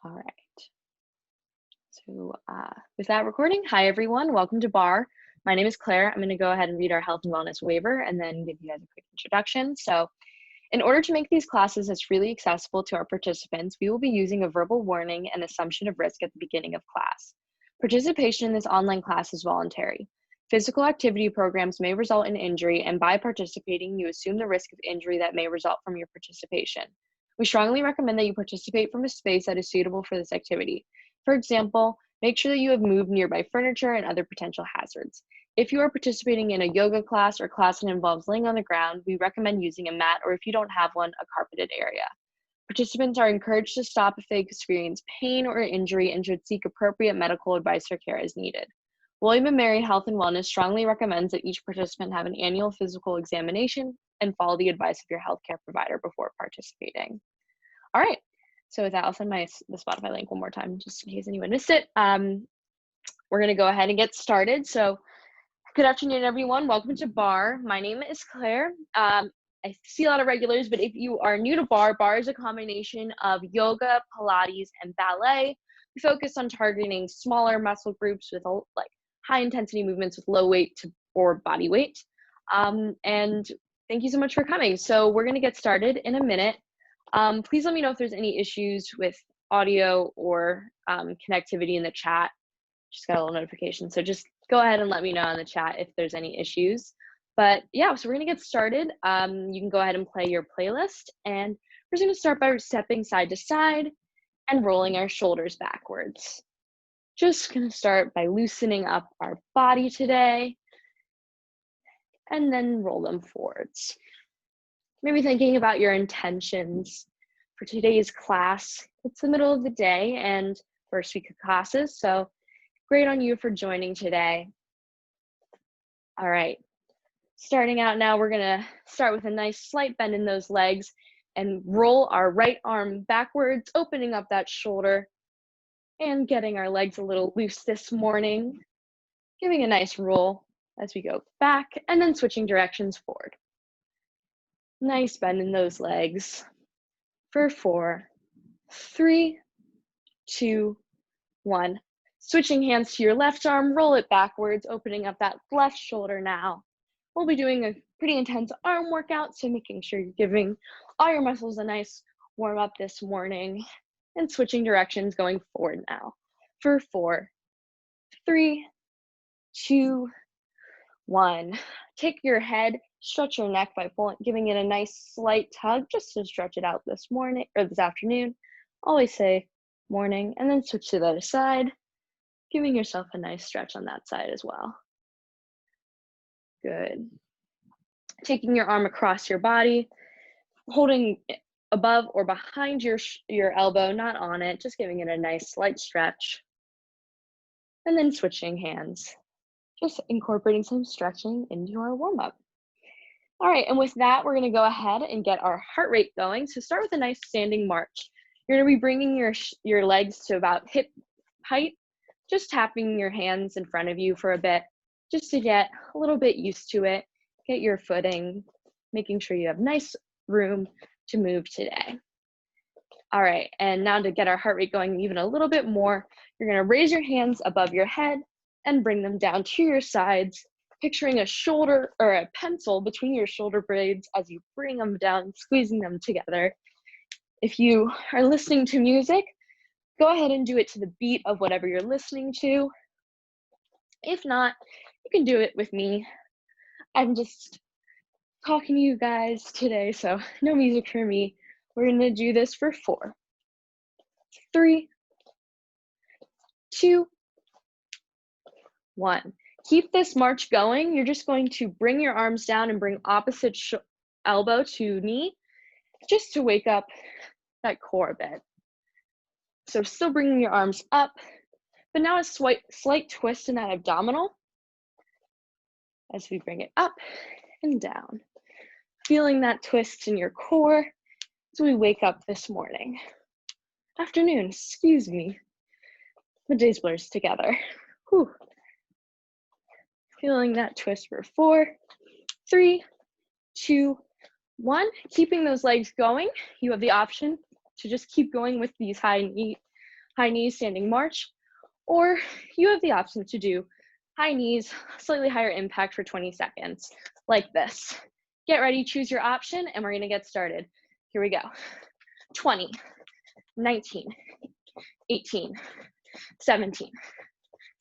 All right. So with that recording, hi everyone, welcome to Barre. My name is Claire. I'm going to go ahead and read our health and wellness waiver and then give you guys a quick introduction. So in order to make these classes as freely accessible to our participants, we will be using a verbal warning and assumption of risk at the beginning of class. Participation in this online class is voluntary. Physical activity programs may result in injury, and by participating, you assume the risk of injury that may result from your participation. We strongly recommend that you participate from a space that is suitable for this activity. For example, make sure that you have moved nearby furniture and other potential hazards. If you are participating in a yoga class or class that involves laying on the ground, we recommend using a mat, or if you don't have one, a carpeted area. Participants are encouraged to stop if they experience pain or injury and should seek appropriate medical advice or care as needed. William & Mary Health and Wellness strongly recommends that each participant have an annual physical examination and follow the advice of your healthcare provider before participating. All right, so with that, I'll send the Spotify link one more time, just in case anyone missed it. We're gonna go ahead and get started. So good afternoon, everyone. Welcome to Barre. My name is Claire. I see a lot of regulars, but if you are new to Barre, Barre is a combination of yoga, Pilates, and ballet. We focus on targeting smaller muscle groups with high intensity movements with low weight or body weight. And thank you so much for coming. So we're gonna get started in a minute. Please let me know if there's any issues with audio or connectivity in the chat. Just got a little notification. So just go ahead and let me know in the chat if there's any issues. But yeah, so we're gonna get started. You can go ahead and play your playlist, and we're just gonna start by stepping side to side and rolling our shoulders backwards. Just gonna start by loosening up our body today and then roll them forwards. Maybe thinking about your intentions for today's class. It's the middle of the day and first week of classes, so great on you for joining today. All right, starting out now, we're gonna start with a nice slight bend in those legs and roll our right arm backwards, opening up that shoulder and getting our legs a little loose this morning, giving a nice roll as we go back and then switching directions forward. Nice bend in those legs for 4, 3, 2, 1. Switching hands to your left arm, roll it backwards, opening up that left shoulder now. We'll be doing a pretty intense arm workout, so making sure you're giving all your muscles a nice warm up this morning and switching directions going forward now for 4, 3, 2, 1. Take your head, stretch your neck by giving it a nice slight tug just to stretch it out this morning or this afternoon. Always say morning, and then switch to the other side, giving yourself a nice stretch on that side as well. Good. Taking your arm across your body, holding it above or behind your elbow, not on it, just giving it a nice slight stretch. And then switching hands, just incorporating some stretching into our warm-up. All right, and with that, we're gonna go ahead and get our heart rate going. So start with a nice standing march. You're gonna be bringing your legs to about hip height, just tapping your hands in front of you for a bit, just to get a little bit used to it, get your footing, making sure you have nice room to move today. All right, and now to get our heart rate going even a little bit more, you're gonna raise your hands above your head and bring them down to your sides, picturing a shoulder or a pencil between your shoulder blades as you bring them down, squeezing them together. If you are listening to music, go ahead and do it to the beat of whatever you're listening to. If not, you can do it with me. I'm just talking to you guys today, so no music for me. We're gonna do this for 4, 3, 2, 1. Keep this march going. You're just going to bring your arms down and bring opposite elbow to knee, just to wake up that core a bit. So still bringing your arms up, but now a slight twist in that abdominal as we bring it up and down. Feeling that twist in your core as we wake up this morning. Afternoon, excuse me. The days blurs together. Whew. Feeling that twist for 4, 3, 2, 1. Keeping those legs going. You have the option to just keep going with these high knee high knees, standing march, or you have the option to do high knees, slightly higher impact for 20 seconds, like this. Get ready, choose your option, and we're gonna get started. Here we go. 20, 19, 18, 17,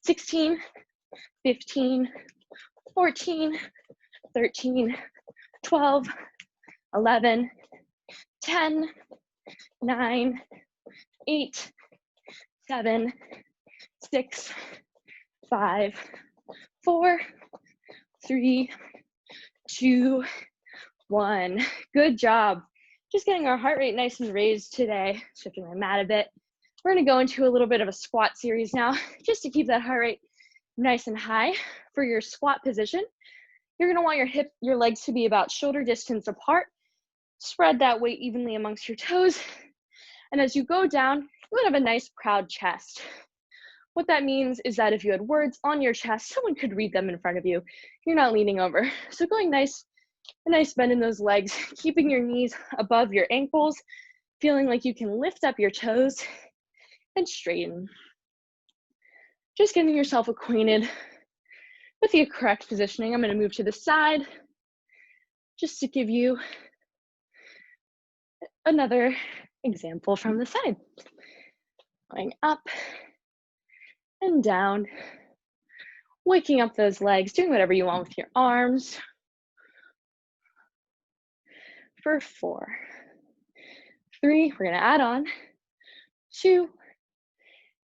16, 15, 14, 13, 12, 11, 10, 9, 8, 7, 6, 5, 4, 3, 2, 1. Good job. Just getting our heart rate nice and raised today. Shifting my mat a bit. We're gonna go into a little bit of a squat series now, just to keep that heart rate nice and high. For your squat position, you're gonna want your legs to be about shoulder distance apart. Spread that weight evenly amongst your toes. And as you go down, you wanna have a nice proud chest. What that means is that if you had words on your chest, someone could read them in front of you. You're not leaning over. So going a nice bend in those legs, keeping your knees above your ankles, feeling like you can lift up your toes and straighten. Just getting yourself acquainted with the correct positioning. I'm going to move to the side just to give you another example from the side. Going up and down, waking up those legs, doing whatever you want with your arms. For 4, 3, we're gonna add on, 2,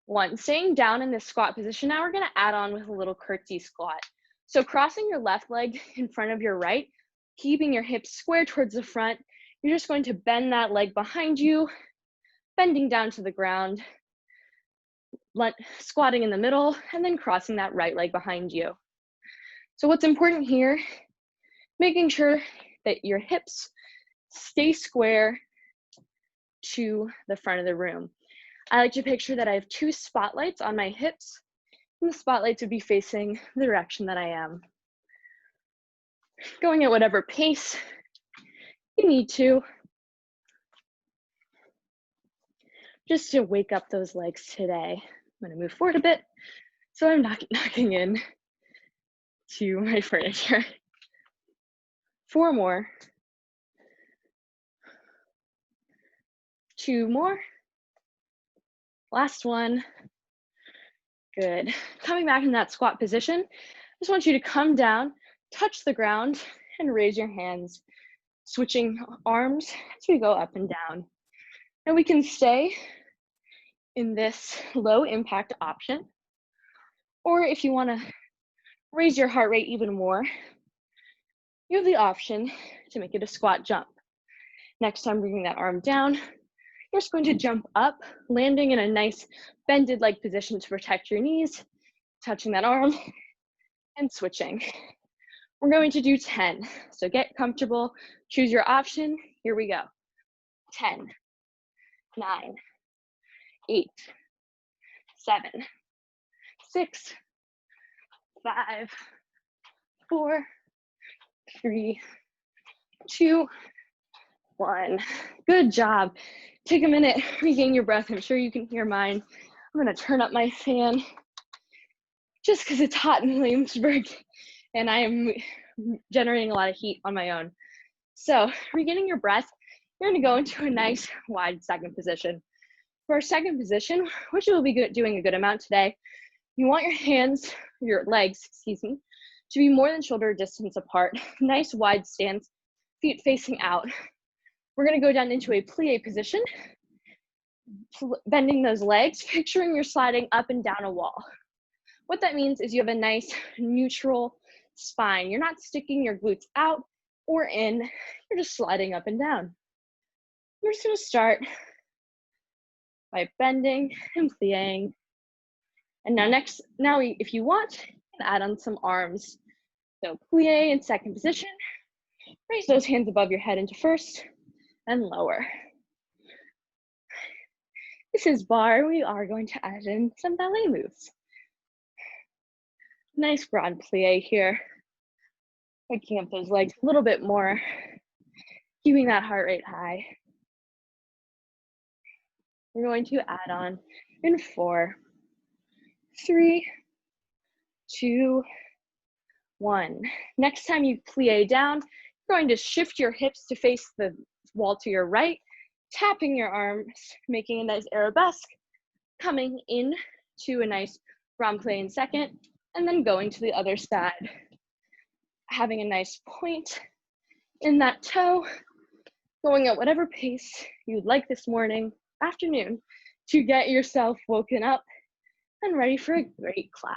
1. Staying down in this squat position, now we're gonna add on with a little curtsy squat. So crossing your left leg in front of your right, keeping your hips square towards the front, you're just going to bend that leg behind you, bending down to the ground, squatting in the middle, and then crossing that right leg behind you. So what's important here, making sure that your hips stay square to the front of the room. I like to picture that I have 2 spotlights on my hips, and the spotlights would be facing the direction that I am. Going at whatever pace you need to, just to wake up those legs today. I'm gonna move forward a bit, so I'm not knocking in to my furniture. 4 more. 2 more. Last one. Good. Coming back in that squat position, I just want you to come down, touch the ground, and raise your hands, switching arms as we go up and down. Now we can stay in this low impact option, or if you want to raise your heart rate even more, you have the option to make it a squat jump. Next time, bringing that arm down, you're just going to jump up, landing in a nice bended leg position to protect your knees, touching that arm, and switching. We're going to do 10. So get comfortable, choose your option. Here we go. 10, 9, 8, 7, 6, 5, 4, 3, 2, 1. Good job. Take a minute, regain your breath. I'm sure you can hear mine. I'm gonna turn up my fan just because it's hot in Williamsburg and I am generating a lot of heat on my own. So regaining your breath, you're gonna go into a nice wide second position. For our second position, which you will be doing a good amount today, you want your legs, to be more than shoulder distance apart. Nice wide stance, feet facing out. We're gonna go down into a plie position, bending those legs, picturing you're sliding up and down a wall. What that means is you have a nice neutral spine. You're not sticking your glutes out or in, you're just sliding up and down. We're just gonna start by bending and plieing. And now if you want, you can add on some arms. So plie in second position, raise those hands above your head into first and lower. This is barre. We are going to add in some ballet moves. Nice broad plie here. Waking up those legs a little bit more, keeping that heart rate high. We're going to add on in 4, 3, 2, 1. Next time you plie down, you're going to shift your hips to face the wall to your right, tapping your arms, making a nice arabesque, coming in to a nice grand plie in second, and then going to the other side. Having a nice point in that toe, going at whatever pace you'd like this morning, afternoon, to get yourself woken up and ready for a great class.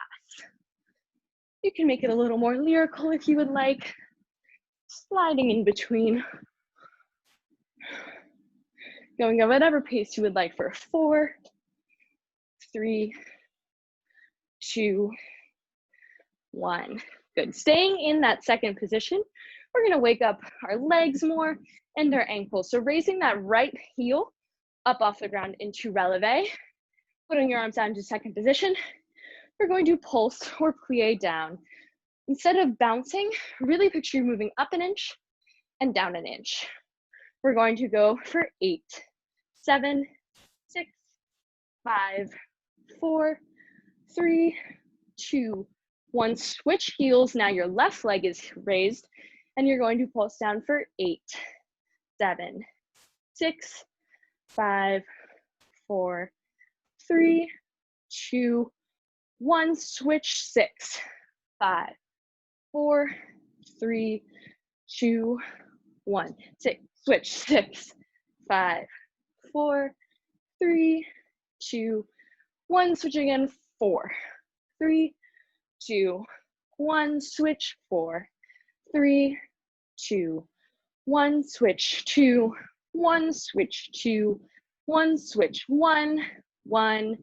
You can make it a little more lyrical if you would like, sliding in between, going at whatever pace you would like for 4, 3, 2, 1. Good. Staying in that second position, we're going to wake up our legs more and our ankles. So raising that right heel up off the ground into releve, putting your arms down to second position, we're going to pulse or plie down. Instead of bouncing, really picture you moving up an inch and down an inch. We're going to go for 8, 7, 6, 5, 4, 3, 2, 1. Switch heels. Now your left leg is raised, and you're going to pulse down for 8, 7, 6, 5, 4, 3, 2, 1. Switch 6, 5, 4, 3, 2, 1. Switch 6, 5, 4, 3, 2, 1. Switch again. 4, 3, 2, 1. Switch. 4, 3, 2, 1. Switch. 2, 1. Switch. 2, 1. Switch. 1, 1,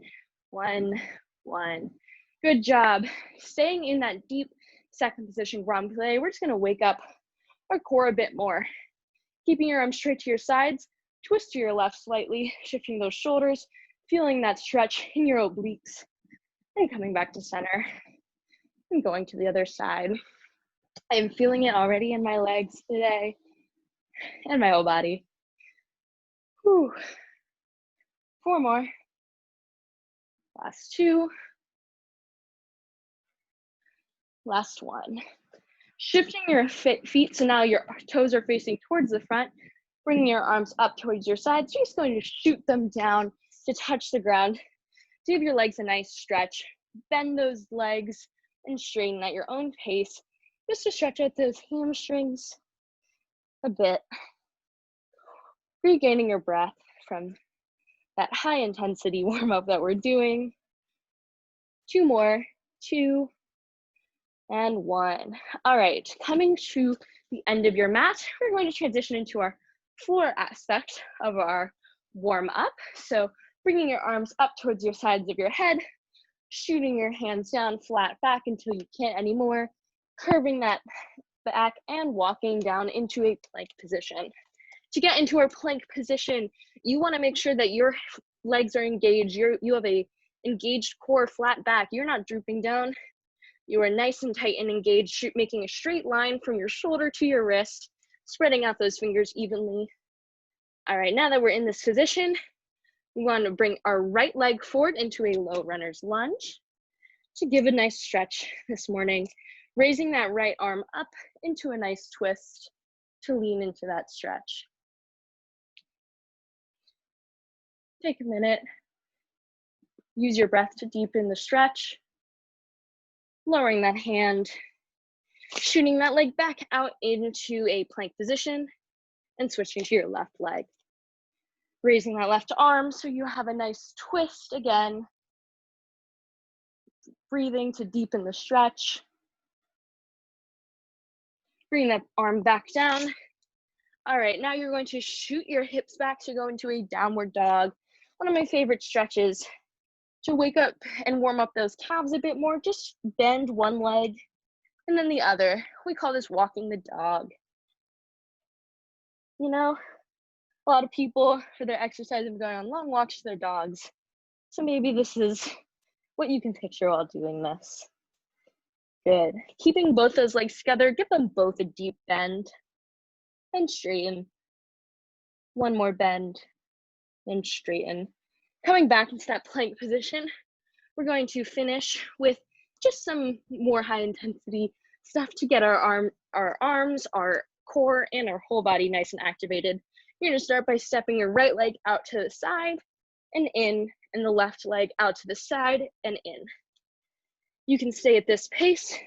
1, 1. Good job. Staying in that deep second position grand plie, we're just going to wake up our core a bit more. Keeping your arms straight to your sides, twist to your left slightly, shifting those shoulders, feeling that stretch in your obliques, and coming back to center and going to the other side. I am feeling it already in my legs today and my whole body. Whew. 4 more. Last 2. Last 1. Shifting your feet, so now your toes are facing towards the front, bringing your arms up towards your sides. You're just going to shoot them down to touch the ground. Give your legs a nice stretch. Bend those legs and straighten at your own pace, just to stretch out those hamstrings a bit. Regaining your breath from that high intensity warm up that we're doing. 2 more. 2 and 1. All right, coming to the end of your mat, we're going to transition into our floor aspect of our warm up. So bringing your arms up towards your sides of your head, shooting your hands down flat back until you can't anymore, curving that back and walking down into a plank position. To get into our plank position, you want to make sure that your legs are engaged. You have a engaged core, flat back. You're not drooping down. You are nice and tight and engaged, making a straight line from your shoulder to your wrist, spreading out those fingers evenly. All right, now that we're in this position, we want to bring our right leg forward into a low runner's lunge to give a nice stretch this morning, raising that right arm up into a nice twist to lean into that stretch. Take a minute. Use your breath to deepen the stretch. Lowering that hand, shooting that leg back out into a plank position and switching to your left leg. Raising that left arm so you have a nice twist again. Breathing to deepen the stretch. Bring that arm back down. All right, now you're going to shoot your hips back to go into a downward dog. One of my favorite stretches. To wake up and warm up those calves a bit more, just bend one leg and then the other. We call this walking the dog. You know, a lot of people for their exercise have gone on long walks to their dogs. So maybe this is what you can picture while doing this. Good. Keeping both those legs together, give them both a deep bend and straighten. One more bend and straighten. Coming back into that plank position, we're going to finish with just some more high intensity stuff to get our arms, our core, and our whole body nice and activated. You're gonna start by stepping your right leg out to the side and in, and the left leg out to the side and in. You can stay at this pace,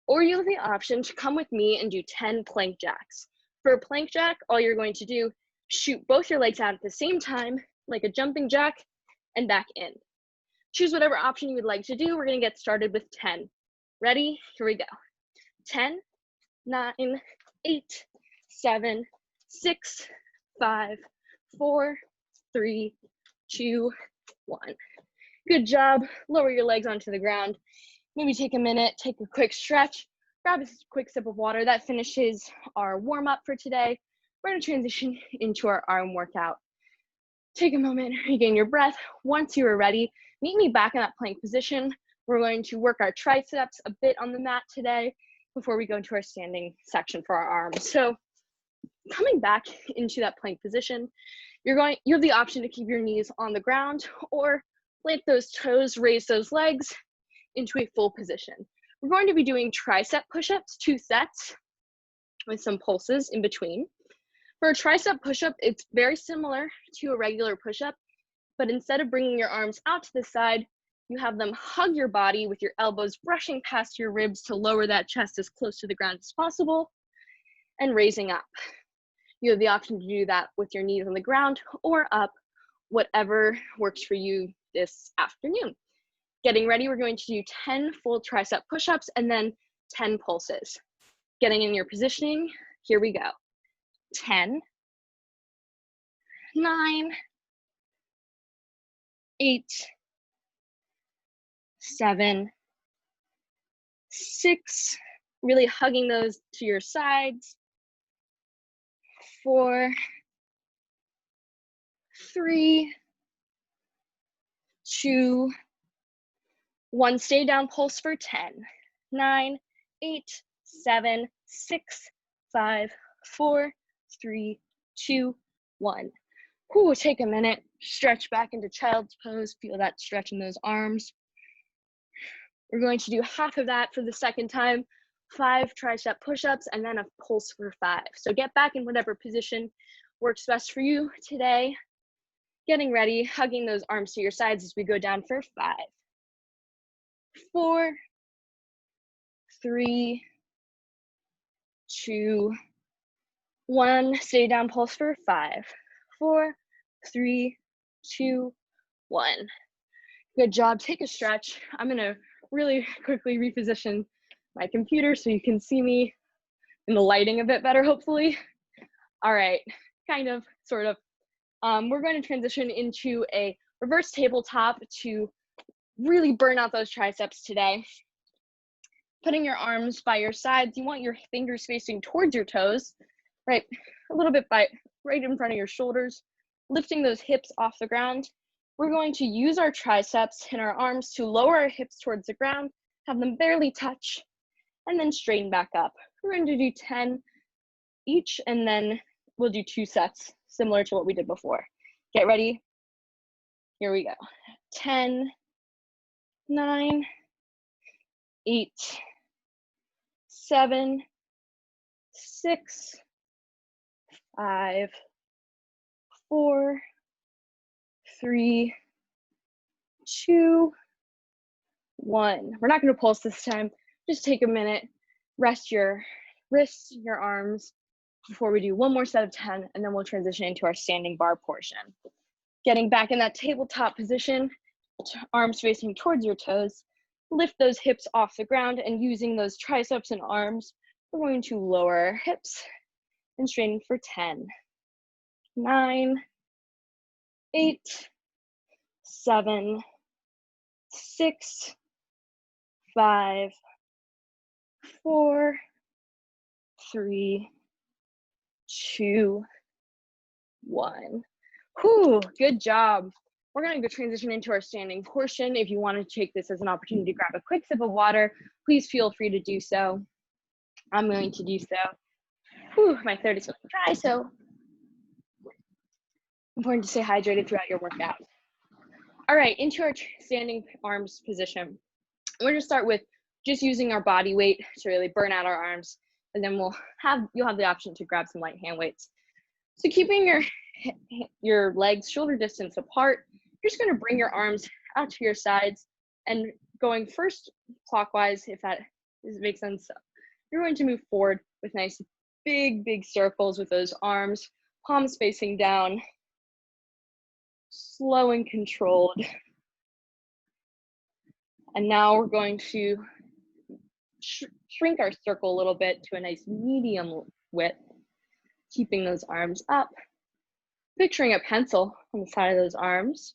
or you have the option to come with me and do 10 plank jacks. For a plank jack, all you're going to do, shoot both your legs out at the same time, like a jumping jack, and back in. Choose whatever option you would like to do. We're gonna get started with 10. Ready? Here we go. 10, 9, 8, 7, 6, 5, 4, 3, 2, 1. Good job. Lower your legs onto the ground. Maybe take a minute, take a quick stretch, grab a quick sip of water. That finishes our warm up for today. We're gonna transition into our arm workout. Take a moment, regain your breath. Once you are ready, meet me back in that plank position. We're going to work our triceps a bit on the mat today before we go into our standing section for our arms. So coming back into that plank position, you have the option to keep your knees on the ground or plant those toes, raise those legs into a full position. We're going to be doing tricep push-ups, 2 sets with some pulses in between. For a tricep push-up, it's very similar to a regular push-up, but instead of bringing your arms out to the side, you have them hug your body with your elbows brushing past your ribs to lower that chest as close to the ground as possible and raising up. You have the option to do that with your knees on the ground or up, whatever works for you this afternoon. Getting ready, we're going to do 10 full tricep push-ups and then 10 pulses. Getting in your positioning, here we go. 10, 9, 8, 7, 6, really hugging those to your sides. 4, 3, 2, 1. Stay down, pulse for 10, 9, 8, 7, 6, 5, 4, 3, 2, 1. Whew, take a minute, stretch back into child's pose, feel that stretch in those arms. We're going to do half of that for the second time, 5 tricep push-ups and then a pulse for 5. So get back in whatever position works best for you today. Getting ready, hugging those arms to your sides as we go down for 5, 4, 3, 2, 1. Stay down, pulse for 5, 4, 3, 2, 1. Good job. Take a stretch. I'm gonna really quickly reposition my computer so you can see me in the lighting a bit better, hopefully. All right, kind of, sort of. We're going to transition into a reverse tabletop to really burn out those triceps today. Putting your arms by your sides, you want your fingers facing towards your toes, right? A little bit right in front of your shoulders, lifting those hips off the ground. We're going to use our triceps and our arms to lower our hips towards the ground, have them barely touch, and then straighten back up. We're going to do 10 each, and then we'll do 2 sets, similar to what we did before. Get ready. Here we go. 10, 9, 8, 7, 6, 5, 4, 3, 2, 1. We're not going to pulse this time. Just take a minute, rest your wrists, your arms before we do one more set of 10, and then we'll transition into our standing bar portion. Getting back in that tabletop position, arms facing towards your toes, lift those hips off the ground, and using those triceps and arms, we're going to lower our hips and straighten for 10, 9, 8, 7, 6, 5, 4, 3, 2, 1. Whew, good job. We're going to go transition into our standing portion. If you want to take this as an opportunity to grab a quick sip of water, please feel free to do so. I'm going to do so. Whew, my throat is feeling dry, so important to stay hydrated throughout your workout. All right, into our standing arms position. We're gonna start with just using our body weight to really burn out our arms, and then you'll have the option to grab some light hand weights. So keeping your legs shoulder distance apart, you're just gonna bring your arms out to your sides and going first clockwise, if that makes sense. You're going to move forward with nice big circles with those arms, palms facing down, slow and controlled. And now we're going to shrink our circle a little bit to a nice medium width, keeping those arms up, picturing a pencil on the side of those arms.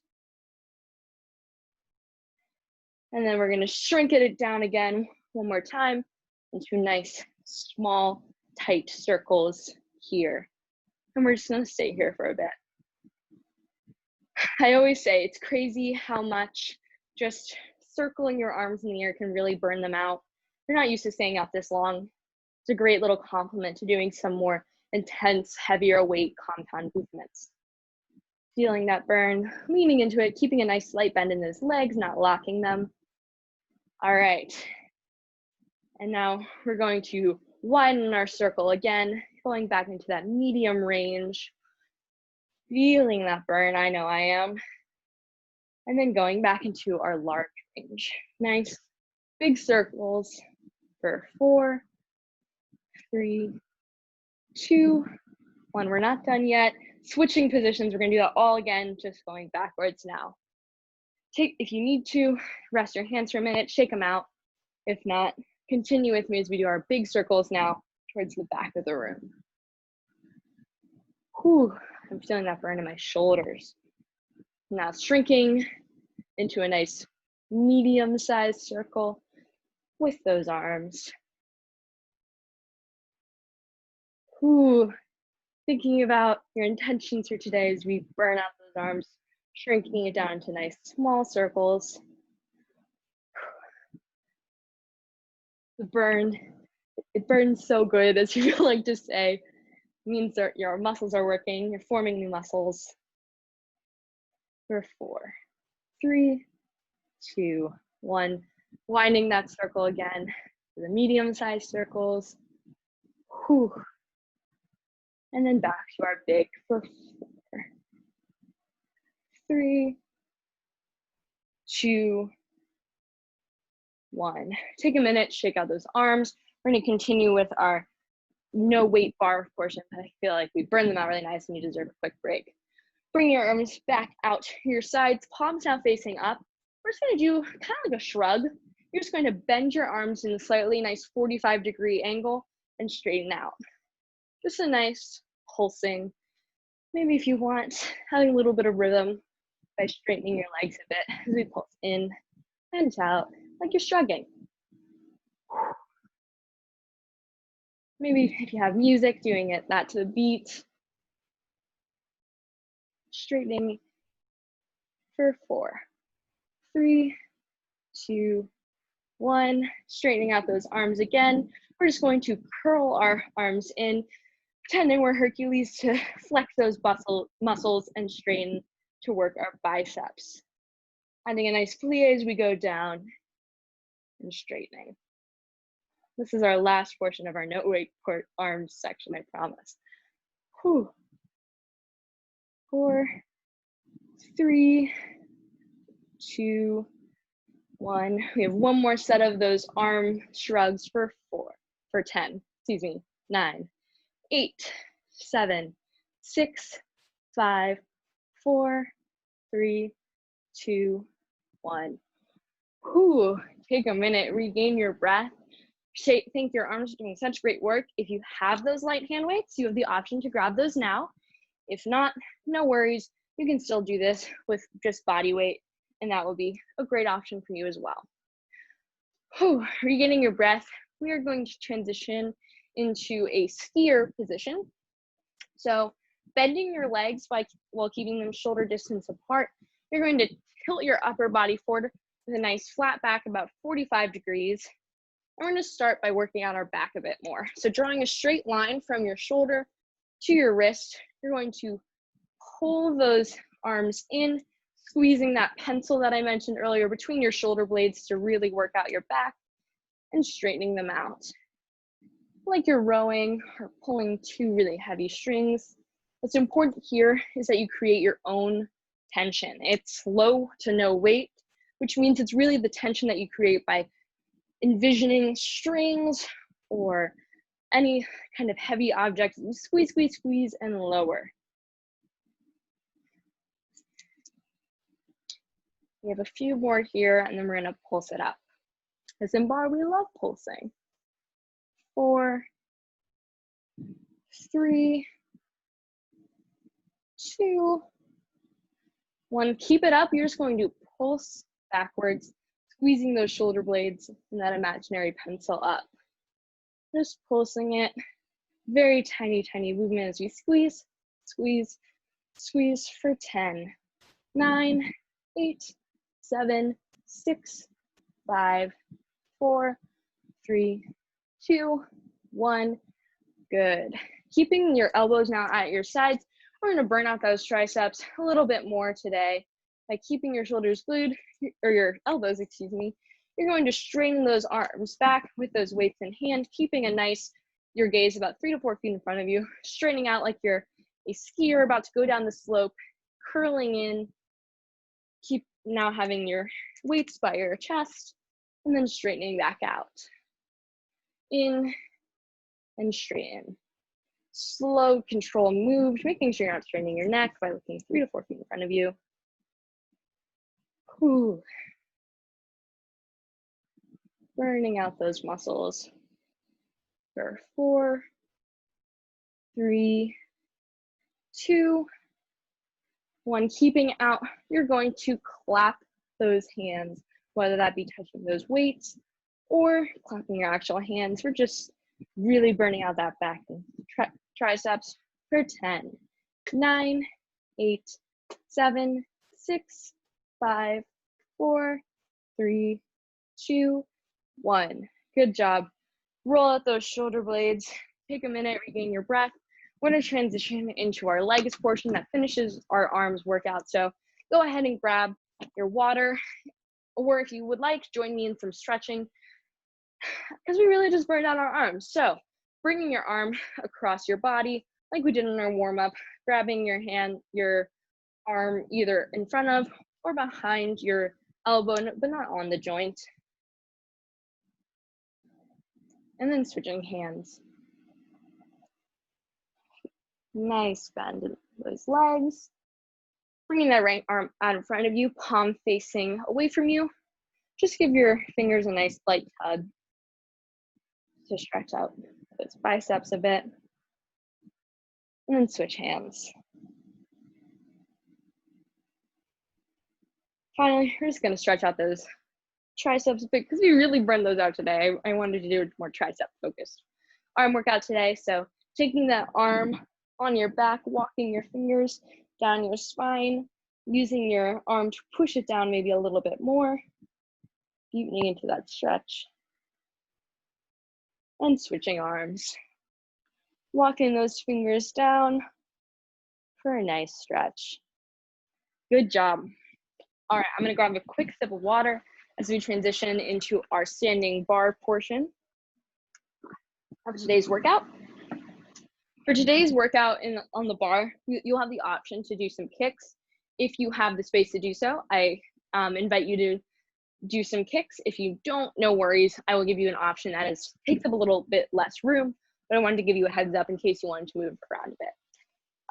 And then we're going to shrink it down again one more time into nice, small, tight circles here. And we're just going to stay here for a bit. I always say it's crazy how much just circling your arms in the air can really burn them out. You're not used to staying out this long. It's a great little complement to doing some more intense, heavier weight compound movements. Feeling that burn, leaning into it, keeping a nice slight bend in those legs, not locking them. All right. And now we're going to widen our circle again, going back into that medium range. Feeling that burn, I know I am. And then going back into our large range. Nice big circles for 4, 3, 2, 1. We're not done yet. Switching positions, we're gonna do that all again, just going backwards now. If you need to, rest your hands for a minute, shake them out. If not, continue with me as we do our big circles now towards the back of the room. Whew, I'm feeling that burn in my shoulders. Now shrinking into a nice medium-sized circle with those arms. Whew, thinking about your intentions for today as we burn out those arms, shrinking it down into nice small circles. The burn, it burns so good, as you like to say. It means that your muscles are working, you're forming new muscles. For 4, 3, 2, 1. Winding that circle again to the medium-sized circles. Whew. And then back to our big for 4, 3, 2, 1. Take a minute, shake out those arms. We're going to continue with our no weight bar portion, but I feel like we burned them out really nice and you deserve a quick break. Bring your arms back out to your sides, palms now facing up. We're just going to do kind of like a shrug. You're just going to bend your arms in a slightly nice 45-degree angle and straighten out. Just a nice pulsing. Maybe if you want, having a little bit of rhythm by straightening your legs a bit as we pulse in and out, like you're shrugging. Maybe if you have music, doing that to the beat. Straightening for 4, 3, 2, 1. Straightening out those arms again. We're just going to curl our arms in, pretending we're Hercules to flex those muscles and straighten to work our biceps. Adding a nice plie as we go down and straightening. This is our last portion of our no weight arms section, I promise. Whew. 4, 3, 2, 1. We have one more set of those arm shrugs for 9, 8, 7, 6, 5, 4, 3, 2, 1. Whew. Take a minute, regain your breath. Think your arms are doing such great work. If you have those light hand weights, you have the option to grab those now. If not, no worries. You can still do this with just body weight, and that will be a great option for you as well. Whew. Regaining your breath, we are going to transition into a sphere position. So bending your legs while keeping them shoulder distance apart, you're going to tilt your upper body forward with a nice flat back about 45 degrees. And we're going to start by working out our back a bit more. So drawing a straight line from your shoulder to your wrist, you're going to pull those arms in, Squeezing that pencil that I mentioned earlier between your shoulder blades to really work out your back and straightening them out. Like you're rowing or pulling two really heavy strings. What's important here is that you create your own tension. It's low to no weight, which means it's really the tension that you create by envisioning strings or any kind of heavy object. You squeeze, squeeze, squeeze, and lower. We have a few more here, and then we're gonna pulse it up. As in bar, we love pulsing. 4, 3, 2, 1. Keep it up. You're just going to pulse backwards, squeezing those shoulder blades and that imaginary pencil up. Just pulsing it. Very tiny, tiny movement as we squeeze, squeeze, squeeze for 10, 9, 8, 7, 6, 5, 4, 3, 2, 1. Good. Keeping your elbows now at your sides. We're going to burn out those triceps a little bit more today by keeping your shoulders glued, or your elbows, excuse me. You're going to string those arms back with those weights in hand, keeping your gaze about 3 to 4 feet in front of you, straightening out like you're a skier about to go down the slope, curling in. Keep now having your weights by your chest, and then straightening back out. In and straighten. Slow, controlled moves, making sure you're not straining your neck by looking 3 to 4 feet in front of you. Whew. Burning out those muscles. For 4, 3, 2, 1. Keeping out, you're going to clap those hands, whether that be touching those weights or clapping your actual hands. We're just really burning out that back and triceps for 10, 9, 8, 7, 6, 5, 4, 3, 2, 1. Good job. Roll out those shoulder blades. Take a minute, regain your breath. We're going to transition into our legs portion that finishes our arms workout. So go ahead and grab your water, or if you would like, join me in some stretching, because we really just burned out our arms. So bringing your arm across your body like we did in our warm-up, grabbing your arm either in front of or behind your elbow, but not on the joint. And then switching hands. Nice bend in those legs. Bringing that right arm out in front of you, palm facing away from you. Just give your fingers a nice light tug to stretch out those biceps a bit. And then switch hands. Finally, we're just going to stretch out those triceps a bit because we really burned those out today. I wanted to do a more tricep focused arm workout today. So taking that arm on your back, walking your fingers down your spine, using your arm to push it down maybe a little bit more, deepening into that stretch, and switching arms. Walking those fingers down for a nice stretch. Good job. All right, I'm gonna grab a quick sip of water as we transition into our standing bar portion of today's workout. For today's workout on the bar, you'll have the option to do some kicks. If you have the space to do so, I invite you to do some kicks. If you don't, no worries. I will give you an option that takes up a little bit less room, but I wanted to give you a heads up in case you wanted to move around a bit.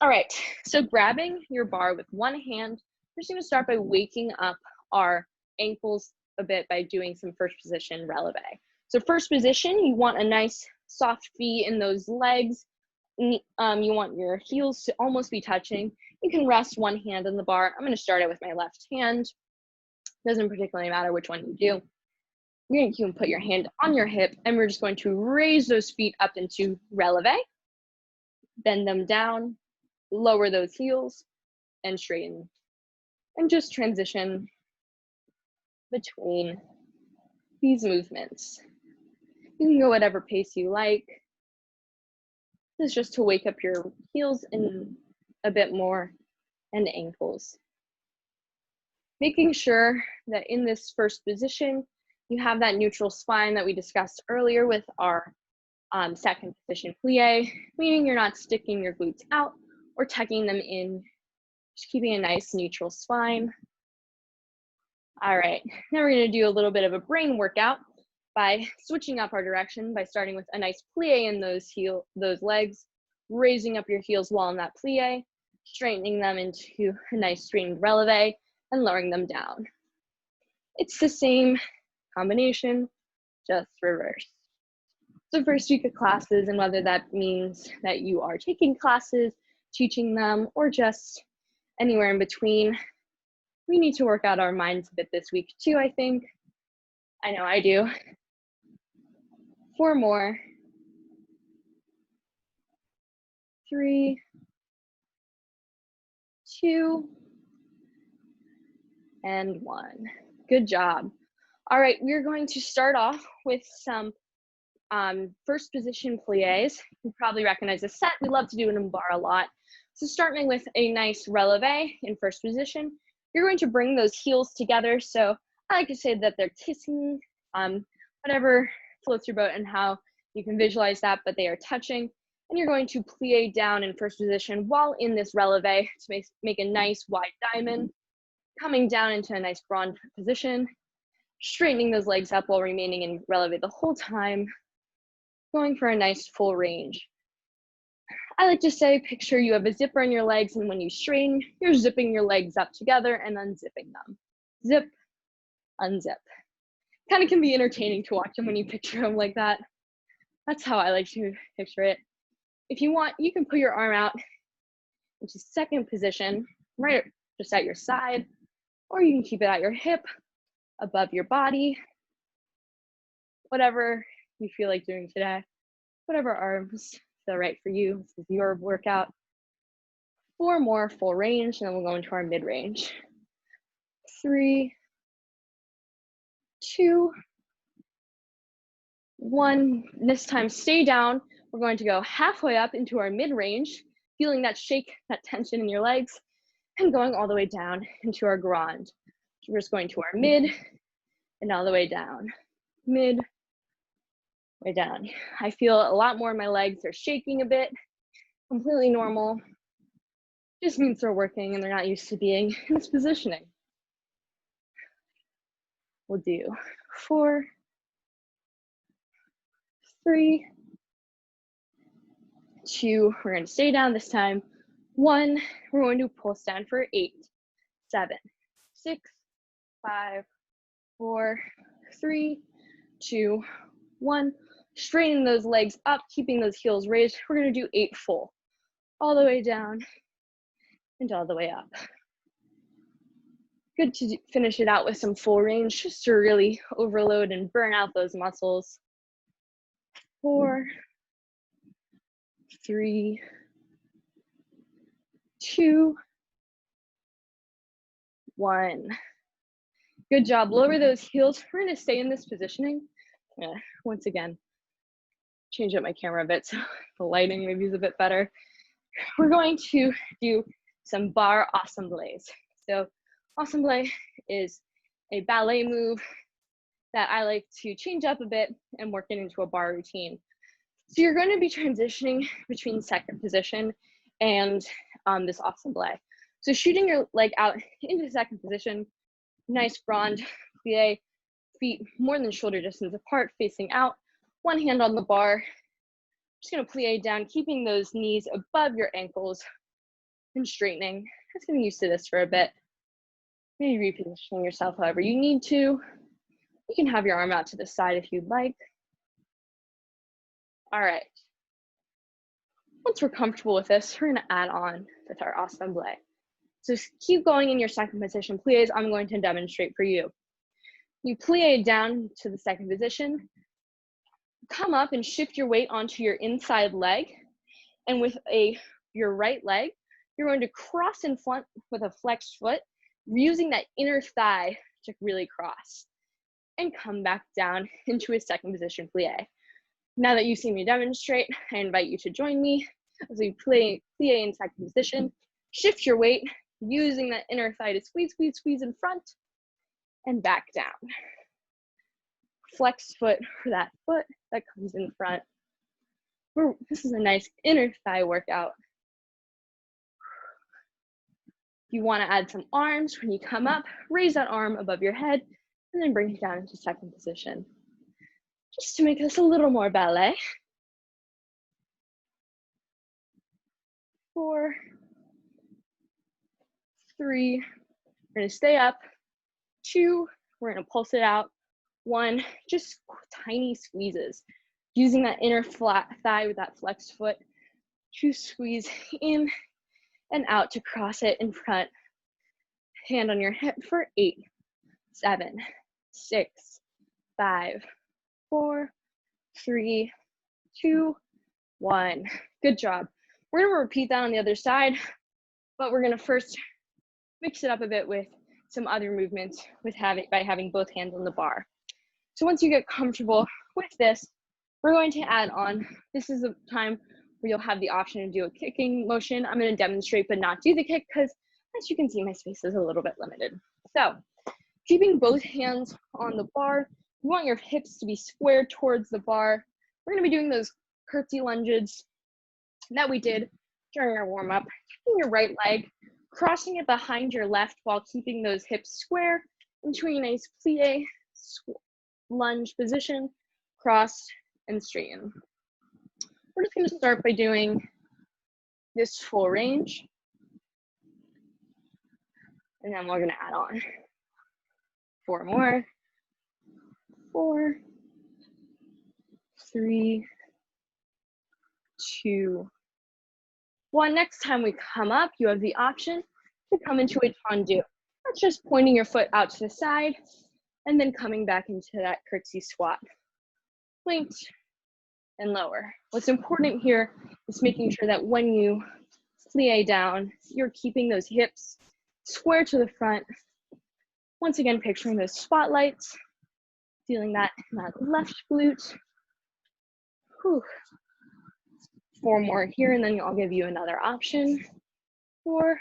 All right, so grabbing your bar with one hand, we're just gonna start by waking up our ankles a bit by doing some first position releve. So first position, you want a nice soft feet in those legs. You want your heels to almost be touching. You can rest one hand on the bar. I'm gonna start it with my left hand. Doesn't particularly matter which one you do. You can put your hand on your hip, and we're just going to raise those feet up into releve, bend them down, lower those heels, and straighten. And just transition between these movements. You can go whatever pace you like. This is just to wake up your heels in a bit more and ankles. making sure that in this first position, you have that neutral spine that we discussed earlier with our second position plie, meaning you're not sticking your glutes out or tucking them in, just keeping a nice neutral spine. All right, now we're gonna do a little bit of a brain workout by switching up our direction by starting with a nice plie in those legs, raising up your heels while in that plie, straightening them into a nice straightened releve, and lowering them down. It's the same combination, just reversed. So first week of classes, and whether that means that you are taking classes, teaching them, or just anywhere in between, we need to work out our minds a bit this week too, I think. I know I do. 4 more. 3, 2, and 1. Good job. All right, we're going to start off with some first position plies. You probably recognize this set. We love to do it in barre a lot. So starting with a nice releve in first position, you're going to bring those heels together. So I like to say that they're kissing, whatever floats your boat and how you can visualize that, but they are touching. And you're going to plie down in first position while in this releve to make a nice wide diamond, coming down into a nice grand position, straightening those legs up while remaining in releve the whole time, going for a nice full range. I like to say, picture you have a zipper in your legs, and when you straighten, you're zipping your legs up together and unzipping them. Zip, unzip. Kind of can be entertaining to watch them when you picture them like that. That's how I like to picture it. If you want, you can put your arm out into second position, right just at your side, or you can keep it at your hip, above your body, whatever you feel like doing today, whatever arms feel right for you. This is your workout. 4 more full range, and then we'll go into our mid-range. 3, 2, 1. This time, stay down. We're going to go halfway up into our mid-range, feeling that shake, that tension in your legs, and going all the way down into our grand. So we're just going to our mid and all the way down. Mid, way down. I feel a lot more in my legs. They're shaking a bit. Completely normal. Just means they're working and they're not used to being in this positioning. We'll do 4, 3, 2. We're going to stay down this time. 1. We're going to pulse down for 8, 7, 6, 5, 4, 3, 2, 1. Straighten those legs up, keeping those heels raised. We're going to do 8 full, all the way down and all the way up. Good to finish it out with some full range, just to really overload and burn out those muscles. 4, 3, 2, 1. Good job. Lower those heels. We're going to stay in this positioning. Once again, change up my camera a bit so the lighting maybe is a bit better. We're going to do some barre assemblées. So assemblée is a ballet move that I like to change up a bit and work it into a barre routine. So you're going to be transitioning between second position and this assemblée. So shooting your leg out into second position, nice grand plie, feet more than shoulder distance apart, facing out, one hand on the bar. Just gonna plie down, keeping those knees above your ankles and straightening. Just getting used to this for a bit. Maybe repositioning yourself however you need to. You can have your arm out to the side if you'd like. All right. Once we're comfortable with this, we're gonna add on with our assemblée. So keep going in your second position plies. I'm going to demonstrate for you. You plie down to the second position, come up and shift your weight onto your inside leg, and with your right leg, you're going to cross in front with a flexed foot, using that inner thigh to really cross, and come back down into a second position plie. Now that you've seen me demonstrate, I invite you to join me as we plie in second position. Shift your weight, using that inner thigh to squeeze, squeeze, squeeze in front and back down. Flex foot for that foot that comes in front. This is a nice inner thigh workout. If you want to add some arms, when you come up, raise that arm above your head and then bring it down into second position. Just to make this a little more ballet. 4, 3, we're gonna stay up. 2, we're gonna pulse it out. 1, just tiny squeezes. Using that inner flat thigh with that flexed foot to squeeze in and out to cross it in front. Hand on your hip for 8, 7, 6, 5, 4, 3, 2, 1. Good job. We're gonna repeat that on the other side, but we're gonna first mix it up a bit with some other movements by having both hands on the bar. So once you get comfortable with this, we're going to add on, this is the time where you'll have the option to do a kicking motion. I'm gonna demonstrate but not do the kick because as you can see, my space is a little bit limited. So keeping both hands on the bar, you want your hips to be squared towards the bar. We're gonna be doing those curtsy lunges that we did during our warm-up. Keeping your right leg, crossing it behind your left while keeping those hips square into a nice plie lunge position, cross and straighten. We're just gonna start by doing this full range. And then we're gonna add on 4 more. 4, 3, 2, 1. Next time we come up, you have the option to come into a tendu. That's just pointing your foot out to the side and then coming back into that curtsy squat. Linked and lower. What's important here is making sure that when you plie down, you're keeping those hips square to the front. Once again, picturing those spotlights, feeling that in that left glute. Whew. 4 more here, and then I'll give you another option. 4,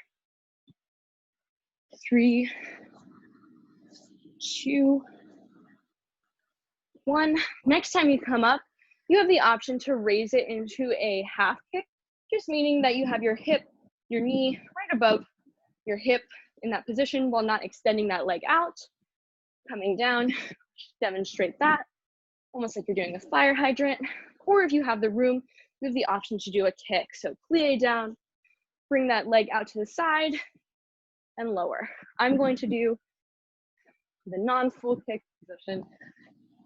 3, 2, 1. Next time you come up, you have the option to raise it into a half kick, just meaning that you have your hip, your knee right above your hip in that position while not extending that leg out. Coming down, demonstrate that, almost like you're doing a fire hydrant. Or if you have the room, you have the option to do a kick. So plie down, bring that leg out to the side and lower. I'm going to do the non-full kick position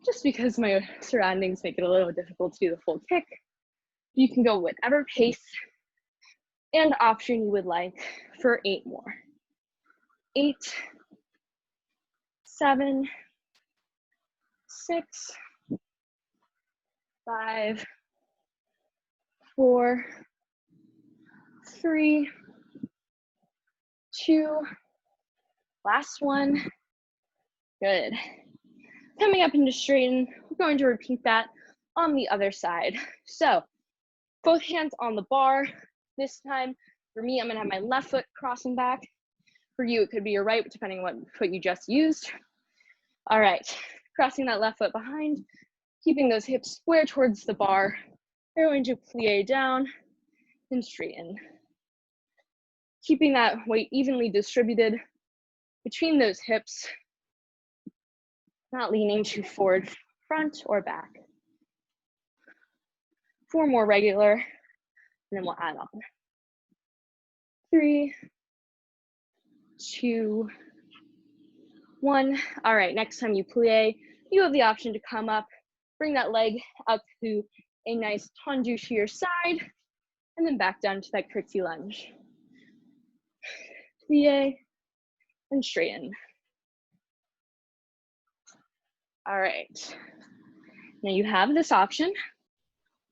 just because my surroundings make it a little difficult to do the full kick. You can go whatever pace and option you would like for 8 more. 8, 7, 6, 5, 4, 3, 2, last one. Good. Coming up into straighten, we're going to repeat that on the other side. So both hands on the bar. This time, for me, I'm gonna have my left foot crossing back. For you, it could be your right, depending on what foot you just used. All right, crossing that left foot behind, keeping those hips square towards the bar. We're going to plie down and straighten. Keeping that weight evenly distributed between those hips, not leaning too forward, front or back. 4 more regular, and then we'll add on. 3, 2, 1. All right, next time you plie, you have the option to come up, bring that leg up to a nice tendu to your side, and then back down to that curtsy lunge. Plie and straighten. All right, now you have this option,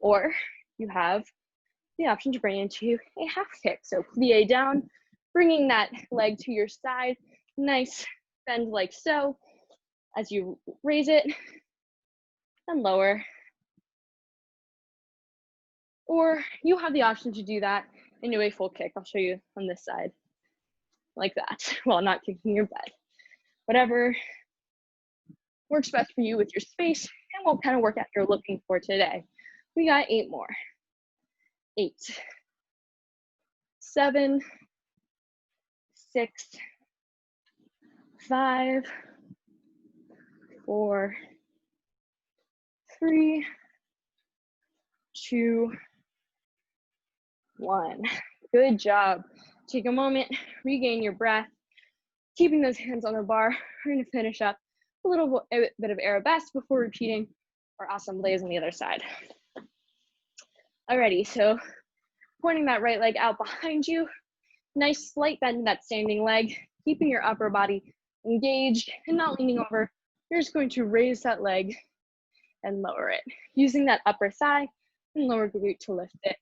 or you have the option to bring it into a half kick. So plie down, bringing that leg to your side, nice bend like so, as you raise it and lower. Or you have the option to do that into a full kick. I'll show you on this side. like that while not kicking your bed. Whatever works best for you with your space and what kind of workout you're looking for today. We got 8 more. 8, 7, 6, 5, 4, 3, 2, 1. Good job. Take a moment, regain your breath, keeping those hands on the bar. We're going to finish up a little bit of Arabesque before repeating our awesome blaze on the other side. Alrighty, so pointing that right leg out behind you, nice slight bend in that standing leg, keeping your upper body engaged and not leaning over. You're just going to raise that leg and lower it, using that upper thigh and lower glute to lift it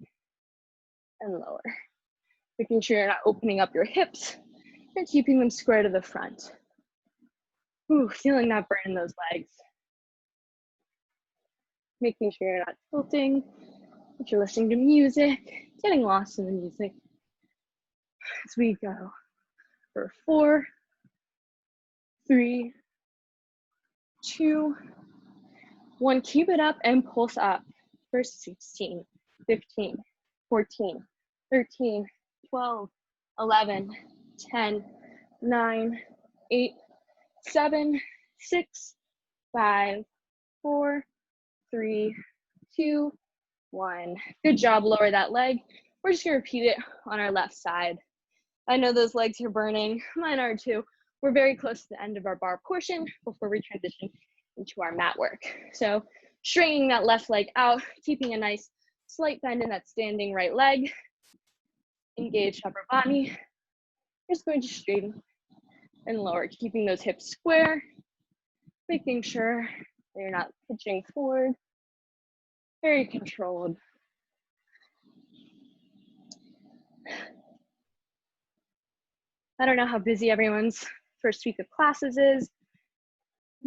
and lower. Making sure you're not opening up your hips and keeping them square to the front. Ooh, feeling that burn in those legs. Making sure you're not tilting, that you're listening to music, getting lost in the music. As we go for 4, 3, 2, 1. Keep it up and pulse up for 16, 15, 14, 13, 12, 11, 10, 9, 8, 7, 6, 5, 4, 3, 2, 1. Good job. Lower that leg. We're just going to repeat it on our left side. I know those legs are burning. Mine are too. We're very close to the end of our bar portion before we transition into our mat work. So straightening that left leg out, keeping a nice slight bend in that standing right leg. Engaged upper body. Just going to straighten and lower, keeping those hips square, making sure that you're not pitching forward. Very controlled. I don't know how busy everyone's first week of classes is.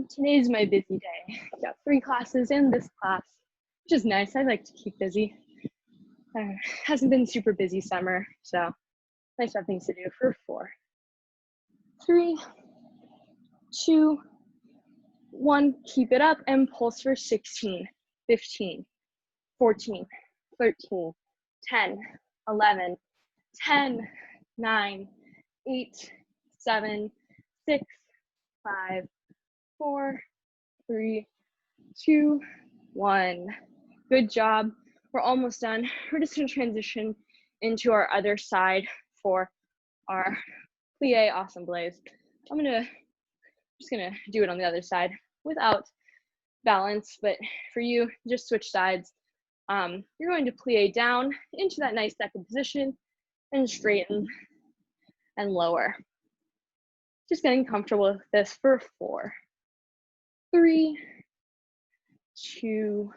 Today's my busy day. Got 3 classes in this class, which is nice. I like to keep busy. Hasn't been super busy summer, so nice to have things to do for 4, 3, 2, 1. Keep it up and pulse for 16, 15, 14, 13, 10, 11, 10, 9, 8, 7, 6, 5, 4, 3, 2, 1. Good job. We're almost done. We're just going to transition into our other side for our plie awesome blaze. I'm just gonna do it on the other side without balance, but for you, just switch sides. You're going to plie down into that nice second position and straighten and lower. Just getting comfortable with this for 4, 3, 2,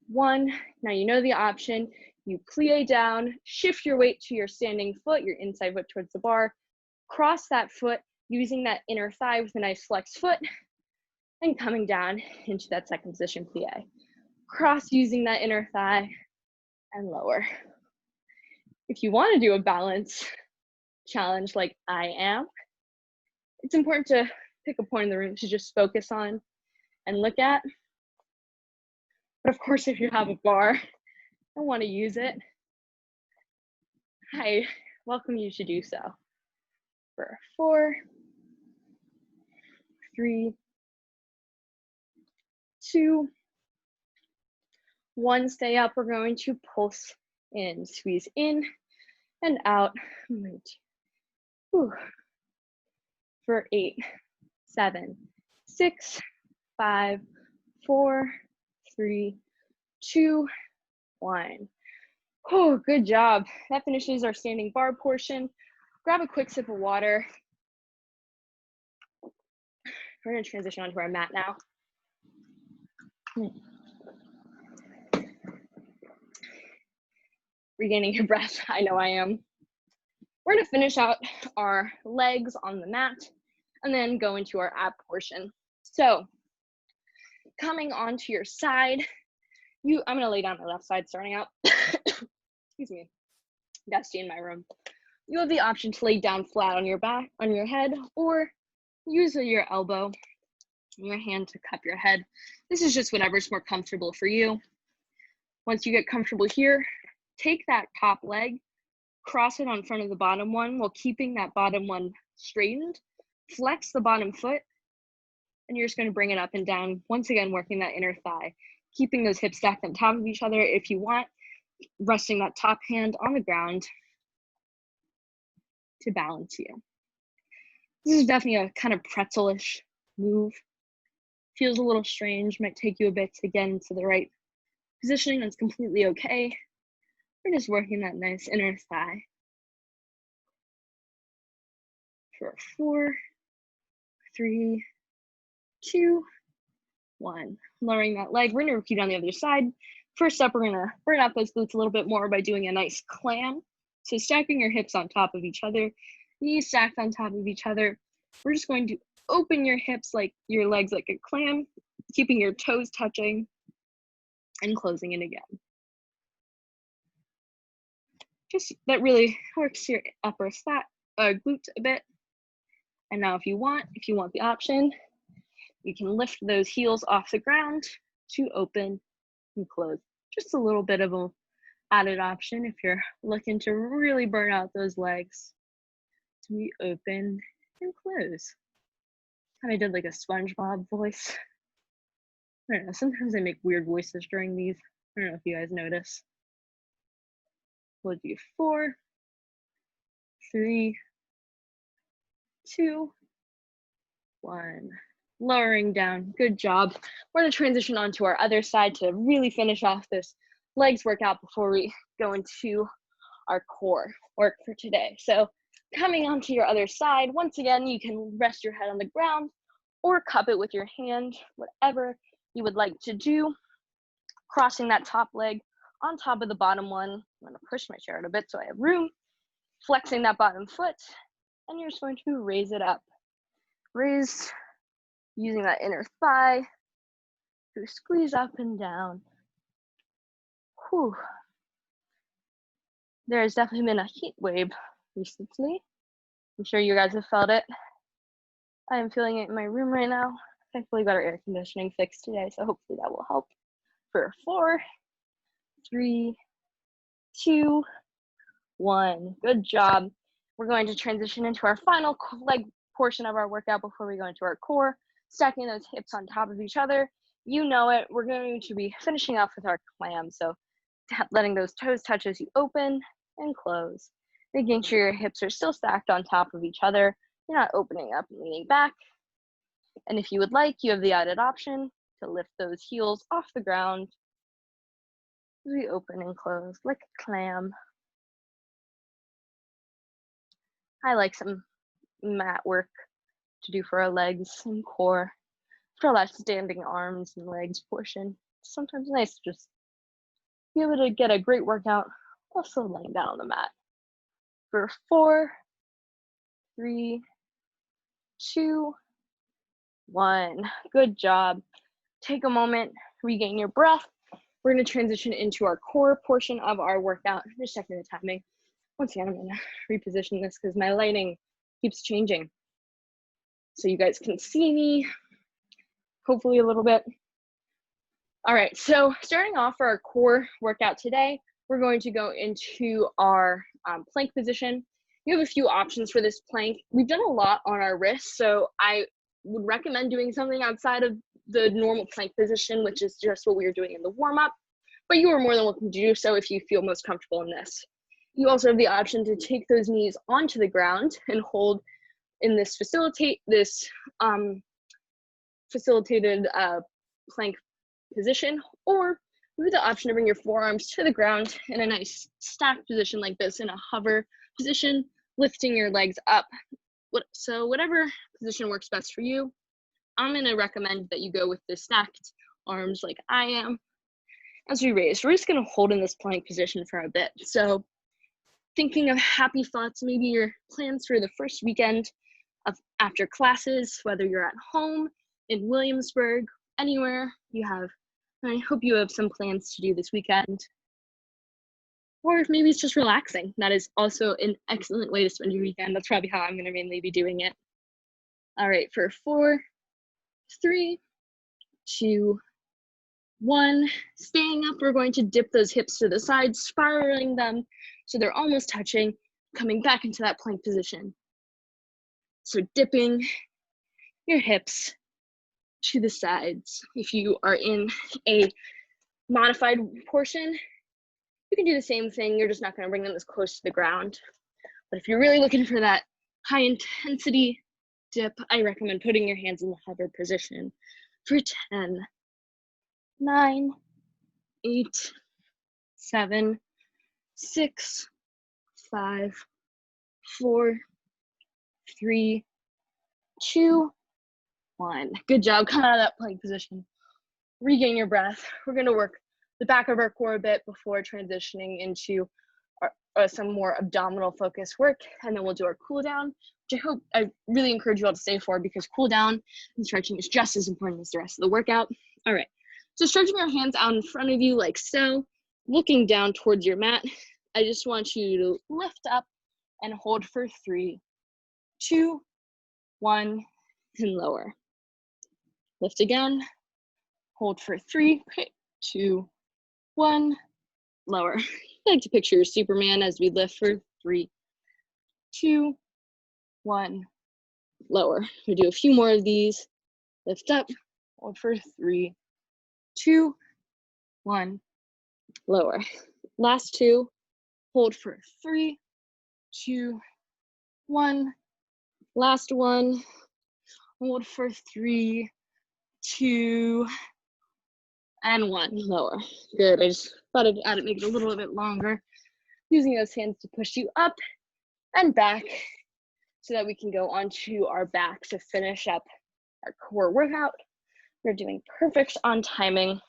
1. Now you know the option. You plie down, shift your weight to your standing foot, your inside foot towards the bar, cross that foot using that inner thigh with a nice flex foot, and coming down into that second position plie. Cross using that inner thigh and lower. If you want to do a balance challenge like I am, it's important to pick a point in the room to just focus on and look at. But of course, if you have a bar and want to use it, I welcome you to do so. For 4, 3, 2, 1. Stay up. We're going to pulse in, squeeze in and out. For 8, 7, 6, 5, 4, 3, 2, 1. Oh, good job. That finishes our standing bar portion. Grab a quick sip of water. We're going to transition onto our mat now. Regaining your breath, I know I am. We're going to finish out our legs on the mat and then go into our ab portion. So coming onto your side, I'm going to lay down my left side starting out. Excuse me, dusty in my room. you have the option to lay down flat on your back, on your head, or use your elbow and your hand to cup your head. This is just whatever's more comfortable for you. Once you get comfortable here, take that top leg, cross it on front of the bottom one while keeping that bottom one straightened. Flex the bottom foot, and you're just going to bring it up and down, once again working that inner thigh, keeping those hips stacked on top of each other if you want, resting that top hand on the ground to balance you. This is definitely a kind of pretzel-ish move. Feels a little strange, might take you a bit to get into the right positioning. That's completely okay. We're just working that nice inner thigh. For 4, 3, 2, 1. Lowering that leg. We're gonna repeat on the other side. First up, we're gonna burn out those glutes a little bit more by doing a nice clam. So stacking your hips on top of each other, knees stacked on top of each other. We're just going to open your hips like your legs like a clam, keeping your toes touching and closing it again. Just that really works your upper glute a bit. And now if you want the option, you can lift those heels off the ground to open and close. Just a little bit of an added option if you're looking to really burn out those legs to be open and close. Kind of did like a SpongeBob voice. I don't know, sometimes I make weird voices during these. I don't know if you guys notice. We'll do 4, 3, 2, 1. Lowering down, good job. We're gonna transition onto our other side to really finish off this legs workout before we go into our core work for today. So coming onto your other side, once again, you can rest your head on the ground or cup it with your hand, whatever you would like to do. Crossing that top leg on top of the bottom one. I'm gonna push my chair out a bit so I have room. Flexing that bottom foot, and you're just going to raise it up. Raise, using that inner thigh to squeeze up and down. Whew. There has definitely been a heat wave recently. I'm sure you guys have felt it. I am feeling it in my room right now. Thankfully got our air conditioning fixed today, so hopefully that will help. For 4, 3, 2, 1. Good job. We're going to transition into our final leg portion of our workout before we go into our core, stacking those hips on top of each other. You know it. We're going to be finishing off with our clam. So letting those toes touch as you open and close, making sure your hips are still stacked on top of each other. You're not opening up and leaning back. And if you would like, you have the added option to lift those heels off the ground as we open and close like a clam. I like some mat work to do for our legs and core. For that standing arms and legs portion, it's sometimes nice to just be able to get a great workout also laying down on the mat. For 4, 3, 2, 1. Good job. Take a moment, regain your breath. We're going to transition into our core portion of our workout. Just checking the timing. Once again, I'm going to reposition this because my lighting keeps changing. So you guys can see me, hopefully a little bit. All right, so starting off for our core workout today, we're going to go into our plank position. You have a few options for this plank. We've done a lot on our wrists, so I would recommend doing something outside of the normal plank position, which is just what we were doing in the warm-up, but you are more than welcome to do so if you feel most comfortable in this. You also have the option to take those knees onto the ground and hold in this facilitated plank position, or you have the option to bring your forearms to the ground in a nice stacked position like this, in a hover position, lifting your legs up. So whatever position works best for you, I'm going to recommend that you go with the stacked arms like I am. As we raise, we're just going to hold in this plank position for a bit. So thinking of happy thoughts, maybe your plans for the first weekend of after classes, whether you're at home, in Williamsburg, anywhere you have. I hope you have some plans to do this weekend. Or if maybe it's just relaxing, that is also an excellent way to spend your weekend. That's probably how I'm going to mainly be doing it. All right, for 4, 3, 2, 1. Staying up, we're going to dip those hips to the side, spiraling them so they're almost touching, coming back into that plank position. So dipping your hips to the sides. If you are in a modified portion, you can do the same thing. You're just not going to bring them as close to the ground. But if you're really looking for that high intensity dip, I recommend putting your hands in the hover position for 10, 9, 8, 7, 6, 5, 4, 3, 2, 1. Good job. Come out of that plank position. Regain your breath. We're going to work the back of our core a bit before transitioning into some more abdominal focus work, and then we'll do our cool down, which I really encourage you all to stay for, because cool down and stretching is just as important as the rest of the workout. All right, so stretching your hands out in front of you like so, looking down towards your mat. I just want you to lift up and hold for 3, 2, 1, and lower. Lift again, hold for 3, 2, 1, lower. I like to picture Superman as we lift for 3, 2, 1, lower. We do a few more of these. Lift up, hold for 3, 2, 1, lower. Last 2, hold for 3, 2, 1. Last 1, hold for 3, 2, and 1, lower. Good. I just thought I'd add it, make it a little bit longer. Using those hands to push you up and back so that we can go onto our back to finish up our core workout. We're doing perfect on timing.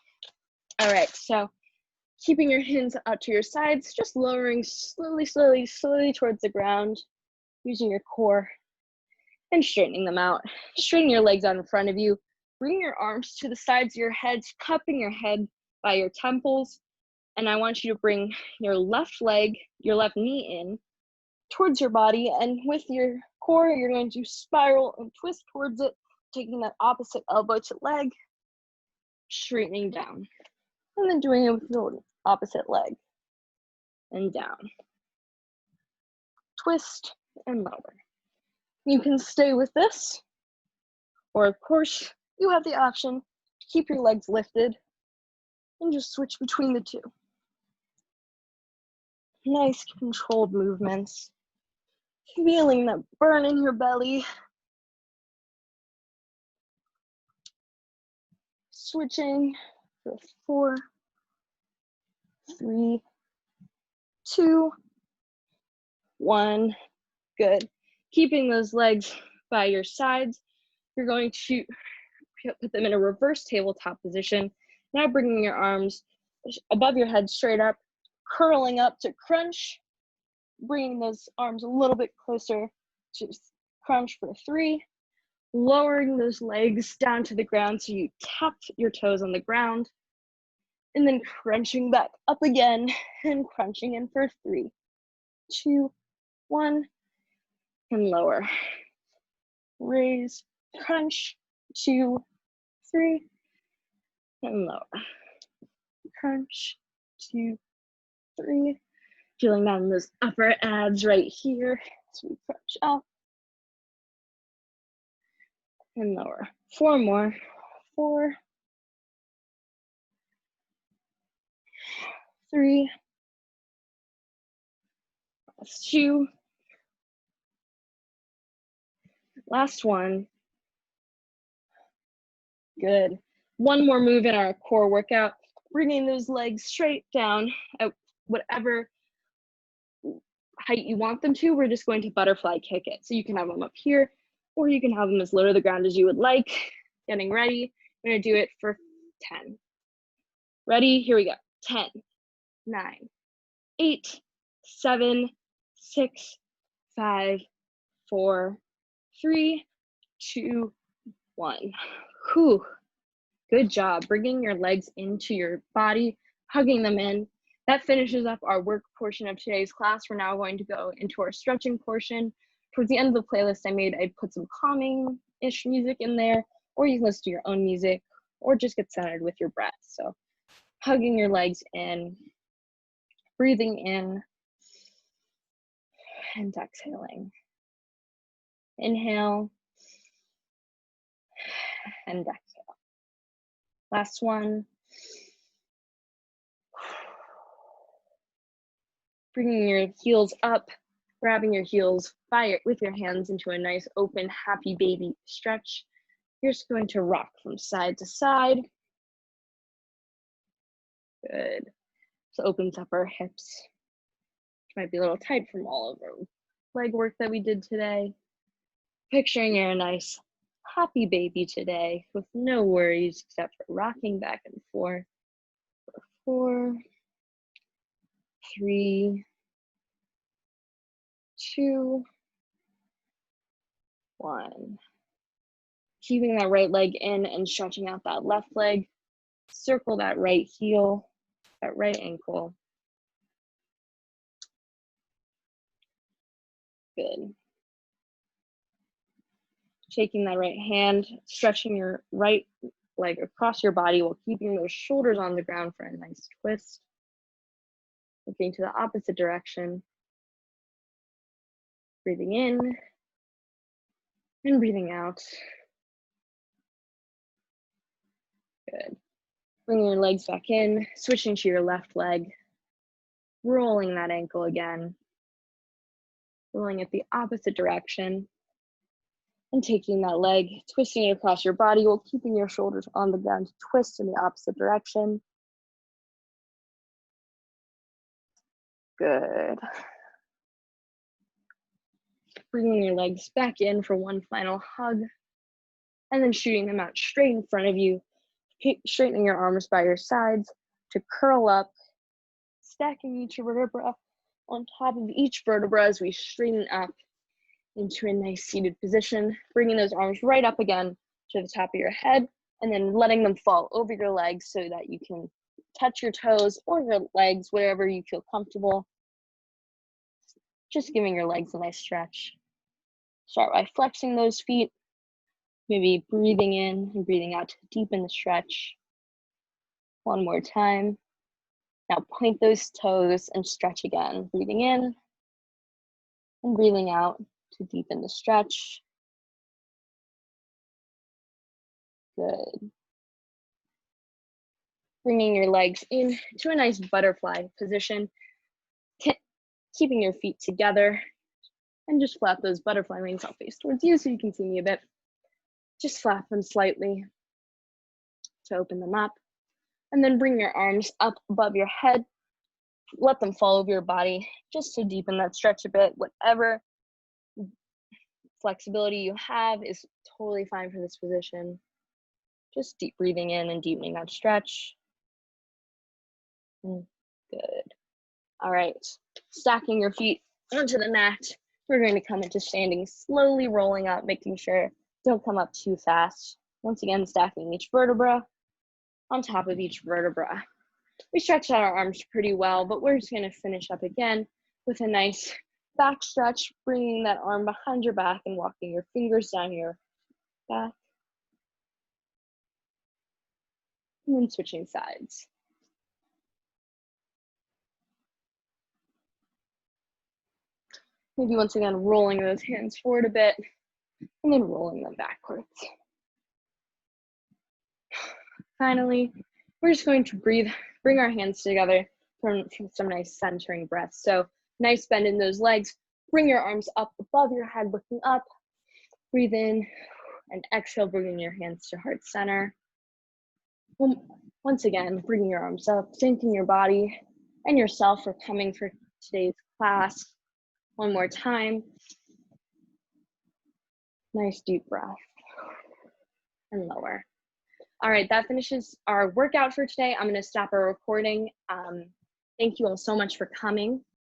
All right, so keeping your hands out to your sides, just lowering slowly towards the ground, using your core and straightening them out. Straighten your legs out in front of you. Bring your arms to the sides of your head, cupping your head by your temples. And I want you to bring your left leg, your left knee in towards your body. And with your core, you're going to spiral and twist towards it, taking that opposite elbow to leg, straightening down. And then doing it with the opposite leg and down. Twist and lower. You can stay with this, or of course, you have the option to keep your legs lifted and just switch between the two. Nice controlled movements. Feeling that burn in your belly. Switching for 4, 3, 2, 1. Good. Keeping those legs by your sides, you're going to put them in a reverse tabletop position. Now bringing your arms above your head straight up, curling up to crunch, bringing those arms a little bit closer to crunch for 3, lowering those legs down to the ground so you tap your toes on the ground, and then crunching back up again and crunching in for 3, 2, 1, and lower. Raise, crunch, 2, 3, and lower. Crunch, 2, 3. Feeling that in those upper abs right here. So we crunch up and lower. 4 more. 4, 3, 2. Last 1. Good. 1 more move in our core workout. Bringing those legs straight down at whatever height you want them to. We're just going to butterfly kick it. So you can have them up here, or you can have them as low to the ground as you would like. Getting ready. We're going to do it for 10. Ready? Here we go. 10, 9, 8, 7, 6, 5, 4, 3, 2, 1. Whew. Good job. Bringing your legs into your body, hugging them in, That finishes up our work portion of today's class. We're now going to go into our stretching portion. Towards the end of the playlist I put some calming-ish music in there, or you can listen to your own music, or just get centered with your breath. So hugging your legs in, breathing in, and exhaling. Inhale, and exhale. Last one. Bringing your heels up, grabbing your heels with your hands into a nice open, happy baby stretch. You're just going to rock from side to side. Good. This opens up our hips, which might be a little tight from all of our leg work that we did today. Picturing you're a nice, happy baby today with no worries except for rocking back and forth. 4, 3, 2, 1. Keeping that right leg in and stretching out that left leg. Circle that right heel, that right ankle. Good. Shaking that right hand, stretching your right leg across your body while keeping those shoulders on the ground for a nice twist. Looking to the opposite direction. Breathing in and breathing out. Good. Bringing your legs back in, switching to your left leg, rolling that ankle again, rolling it the opposite direction, and taking that leg, twisting it across your body while keeping your shoulders on the ground to twist in the opposite direction. Good. Bringing your legs back in for one final hug, and then shooting them out straight in front of you, straightening your arms by your sides to curl up, stacking each vertebra on top of each vertebra as we straighten up into a nice seated position, bringing those arms right up again to the top of your head, and then letting them fall over your legs so that you can touch your toes or your legs, wherever you feel comfortable. Just giving your legs a nice stretch. Start by flexing those feet, maybe breathing in and breathing out to deepen the stretch. One more time. Now point those toes and stretch again. Breathing in and breathing out to deepen the stretch. Good. Bringing your legs in to a nice butterfly position. Keeping your feet together. And just flap those butterfly wings. I'll face towards you so you can see me a bit. Just flap them slightly to open them up. And then bring your arms up above your head. Let them fall over your body just to deepen that stretch a bit. Whatever flexibility you have is totally fine for this position. Just deep breathing in and deepening that stretch. Good. All right, stacking your feet onto the mat. We're going to come into standing, slowly rolling up, making sure don't come up too fast. Once again, stacking each vertebra on top of each vertebra. We stretched out our arms pretty well, but we're just going to finish up again with a nice back stretch, bringing that arm behind your back and walking your fingers down your back. And then switching sides. Maybe once again, rolling those hands forward a bit, and then rolling them backwards. Finally, we're just going to breathe, bring our hands together for some nice centering breaths. So nice bend in those legs. Bring your arms up above your head, looking up. Breathe in and exhale, bringing your hands to heart center. Once again, bringing your arms up, thanking your body and yourself for coming for today's class. One more time. Nice deep breath. And lower. All right, that finishes our workout for today. I'm going to stop our recording. Thank you all so much for coming.